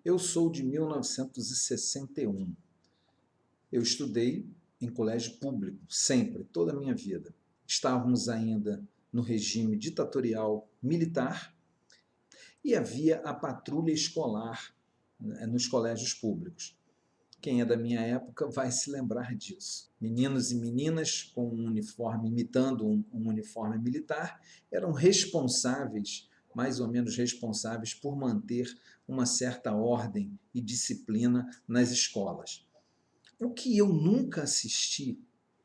Eu sou de 1961. Eu estudei em colégio público, sempre, toda a minha vida. Estávamos ainda no regime ditatorial militar e havia a patrulha escolar, né, nos colégios públicos. Quem é da minha época vai se lembrar disso. Meninos e meninas com um uniforme, imitando um uniforme militar, eram responsáveis, mais ou menos responsáveis, por manter uma certa ordem e disciplina nas escolas. O que eu nunca assisti,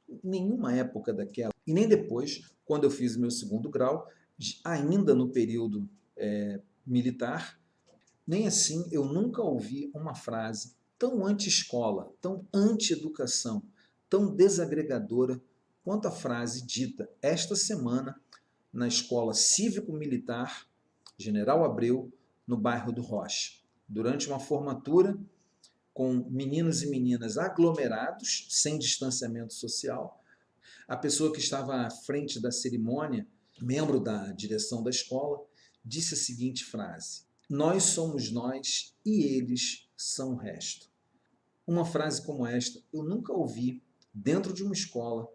em nenhuma época daquela, e nem depois, quando eu fiz o meu segundo grau, ainda no período militar, nem assim eu nunca ouvi uma frase tão anti-escola, tão anti-educação, tão desagregadora quanto a frase dita esta semana na Escola Cívico-Militar General Abreu, no bairro do Rocha, durante uma formatura com meninos e meninas aglomerados, sem distanciamento social. A pessoa que estava à frente da cerimônia, membro da direção da escola, disse a seguinte frase: "Nós somos nós e eles são o resto." Uma frase como esta eu nunca ouvi dentro de uma escola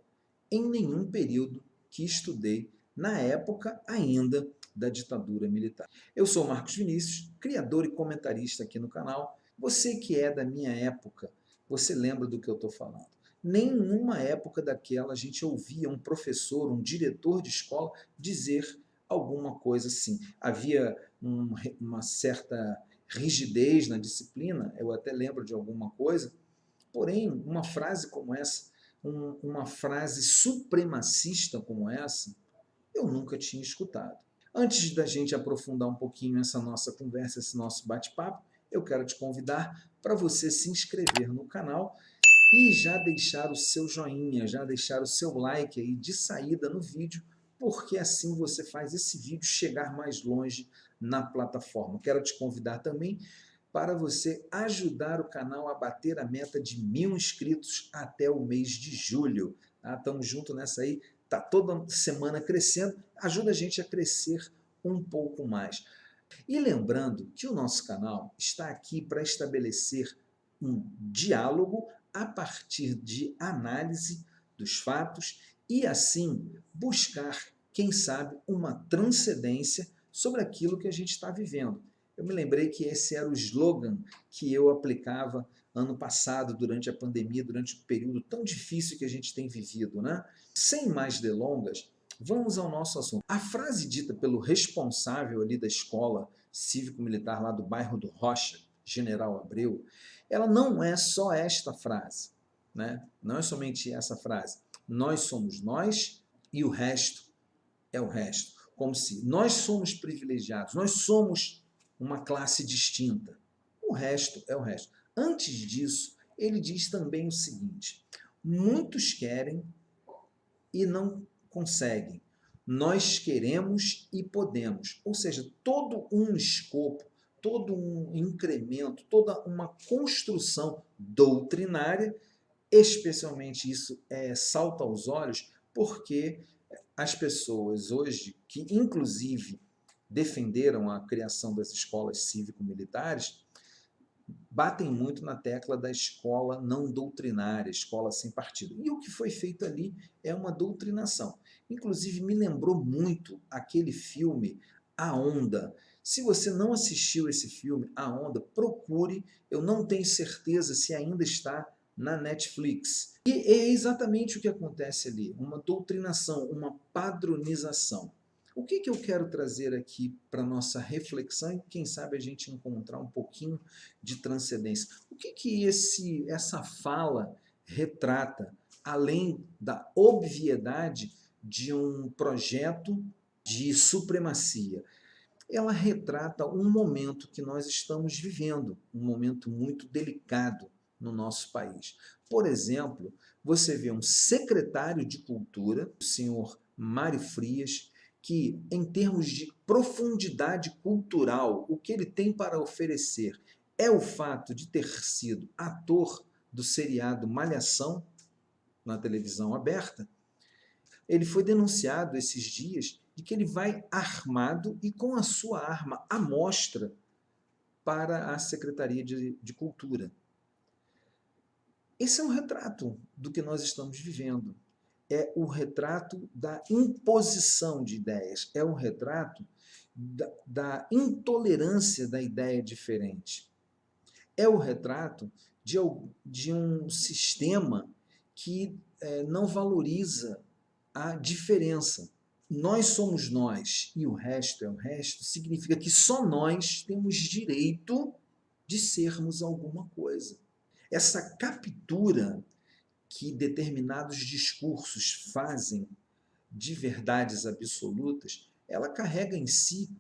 em nenhum período que estudei na época ainda da ditadura militar. Eu sou Marcos Vinícius, criador e comentarista aqui no canal. Você que é da minha época, você lembra do que eu estou falando. Nenhuma época daquela a gente ouvia um professor, um diretor de escola dizer alguma coisa assim. Havia uma certa rigidez na disciplina, eu até lembro de alguma coisa, porém, uma frase como essa, uma frase supremacista como essa, eu nunca tinha escutado. Antes da gente aprofundar um pouquinho essa nossa conversa, esse nosso bate-papo, eu quero te convidar para você se inscrever no canal e já deixar o seu joinha, já deixar o seu like aí de saída no vídeo, porque assim você faz esse vídeo chegar mais longe na plataforma. Quero te convidar também para você ajudar o canal a bater a meta de 1000 inscritos até o mês de julho. Estamos juntos nessa aí, está toda semana crescendo, ajuda a gente a crescer um pouco mais. E lembrando que o nosso canal está aqui para estabelecer um diálogo a partir de análise dos fatos e assim buscar, quem sabe, uma transcendência sobre aquilo que a gente está vivendo. Eu me lembrei que esse era o slogan que eu aplicava ano passado, durante a pandemia, durante o período tão difícil que a gente tem vivido, né? Sem mais delongas, vamos ao nosso assunto. A frase dita pelo responsável ali da escola cívico-militar lá do bairro do Rocha, General Abreu, ela não é só esta frase, né? Não é somente essa frase. Nós somos nós e o resto é o resto. Como se nós somos privilegiados, nós somos uma classe distinta. O resto é o resto. Antes disso, ele diz também o seguinte: muitos querem e não conseguem. Nós queremos e podemos. Ou seja, todo um escopo, todo um incremento, toda uma construção doutrinária, especialmente isso salta aos olhos, porque as pessoas hoje, que inclusive defenderam a criação das escolas cívico-militares, batem muito na tecla da escola não doutrinária, escola sem partido. E o que foi feito ali é uma doutrinação. Inclusive, me lembrou muito aquele filme A Onda. Se você não assistiu esse filme, A Onda, procure. Eu não tenho certeza se ainda está na Netflix. E é exatamente o que acontece ali, uma doutrinação, uma padronização. O que eu quero trazer aqui para a nossa reflexão e quem sabe a gente encontrar um pouquinho de transcendência? O que essa fala retrata, além da obviedade de um projeto de supremacia? Ela retrata um momento que nós estamos vivendo, um momento muito delicado no nosso país. Por exemplo, você vê um secretário de Cultura, o senhor Mário Frias, que, em termos de profundidade cultural, o que ele tem para oferecer é o fato de ter sido ator do seriado Malhação, na televisão aberta. Ele foi denunciado esses dias de que ele vai armado e com a sua arma à mostra para a Secretaria de Cultura. Esse é um retrato do que nós estamos vivendo. É o retrato da imposição de ideias, é o retrato da intolerância da ideia diferente. É o retrato de um sistema que não valoriza a diferença. Nós somos nós e o resto é o resto, significa que só nós temos direito de sermos alguma coisa. Essa captura que determinados discursos fazem de verdades absolutas, ela carrega em si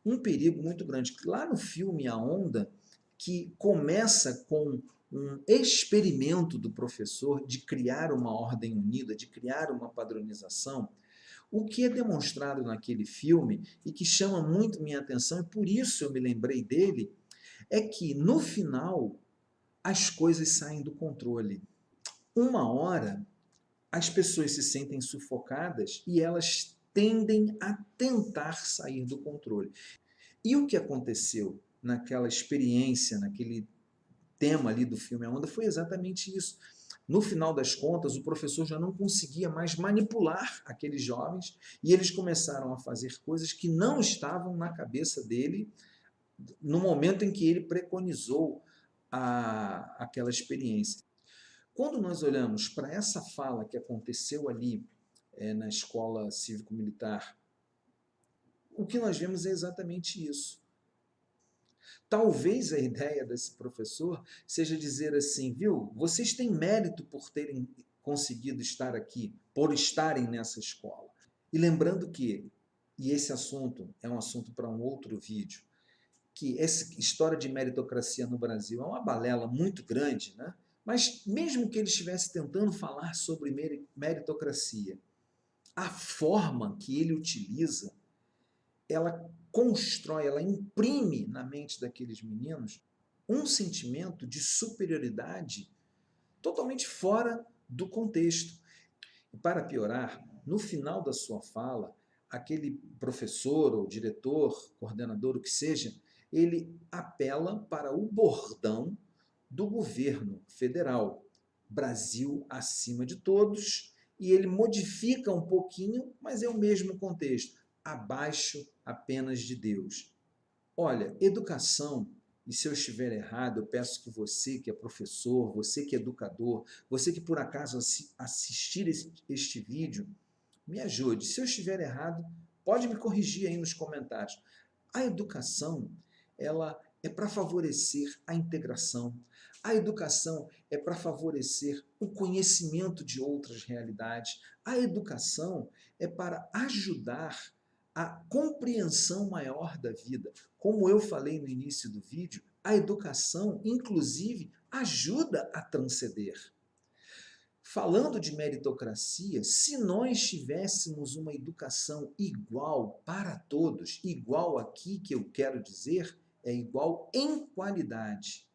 um perigo muito grande. Lá no filme A Onda, que começa com um experimento do professor de criar uma ordem unida, de criar uma padronização, o que é demonstrado naquele filme e que chama muito minha atenção, e por isso eu me lembrei dele, é que no final as coisas saem do controle. Uma hora as pessoas se sentem sufocadas e elas tendem a tentar sair do controle. E o que aconteceu naquela experiência, naquele tema ali do filme A Onda, foi exatamente isso. No final das contas, o professor já não conseguia mais manipular aqueles jovens e eles começaram a fazer coisas que não estavam na cabeça dele no momento em que ele preconizou aquela experiência. Quando nós olhamos para essa fala que aconteceu ali na escola cívico-militar, o que nós vemos é exatamente isso. Talvez a ideia desse professor seja dizer assim, viu, vocês têm mérito por terem conseguido estar aqui, por estarem nessa escola. E lembrando que, e esse assunto é um assunto para um outro vídeo, que essa história de meritocracia no Brasil é uma balela muito grande, né? Mas mesmo que ele estivesse tentando falar sobre meritocracia, a forma que ele utiliza, ela constrói, ela imprime na mente daqueles meninos um sentimento de superioridade totalmente fora do contexto. E para piorar, no final da sua fala, aquele professor ou diretor, coordenador, o que seja, ele apela para o bordão do governo federal, Brasil acima de todos, e ele modifica um pouquinho, mas é o mesmo contexto, abaixo apenas de Deus. Olha, educação, e se eu estiver errado, eu peço que você que é professor, você que é educador, você que por acaso assistir este vídeo, me ajude. Se eu estiver errado, pode me corrigir aí nos comentários. A educação, ela é para favorecer a integração. A educação é para favorecer o conhecimento de outras realidades. A educação é para ajudar a compreensão maior da vida. Como eu falei no início do vídeo, a educação, inclusive, ajuda a transcender. Falando de meritocracia, se nós tivéssemos uma educação igual para todos, igual aqui que eu quero dizer, é igual em qualidade,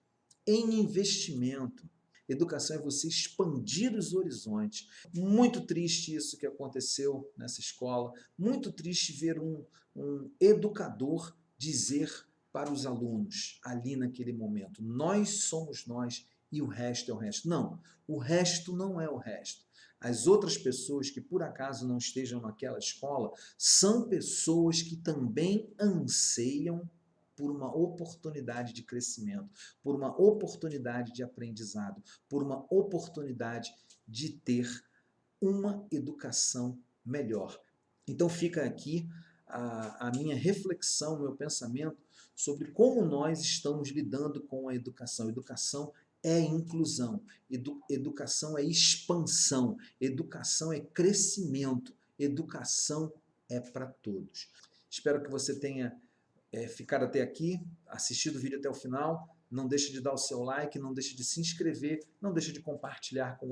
em investimento. Educação é você expandir os horizontes. Muito triste isso que aconteceu nessa escola, muito triste ver um educador dizer para os alunos ali naquele momento, nós somos nós e o resto é o resto. Não, o resto não é o resto. As outras pessoas que por acaso não estejam naquela escola são pessoas que também anseiam por uma oportunidade de crescimento, por uma oportunidade de aprendizado, por uma oportunidade de ter uma educação melhor. Então fica aqui a minha reflexão, meu pensamento sobre como nós estamos lidando com a educação. Educação é inclusão, educação é expansão, educação é crescimento, educação é para todos. Espero que você tenha ficado até aqui, assistido o vídeo até o final. Não deixe de dar o seu like, não deixe de se inscrever, não deixe de compartilhar com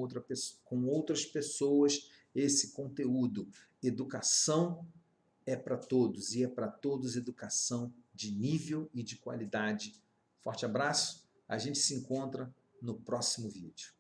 outras pessoas esse conteúdo. Educação é para todos e é para todos educação de nível e de qualidade. Forte abraço, a gente se encontra no próximo vídeo.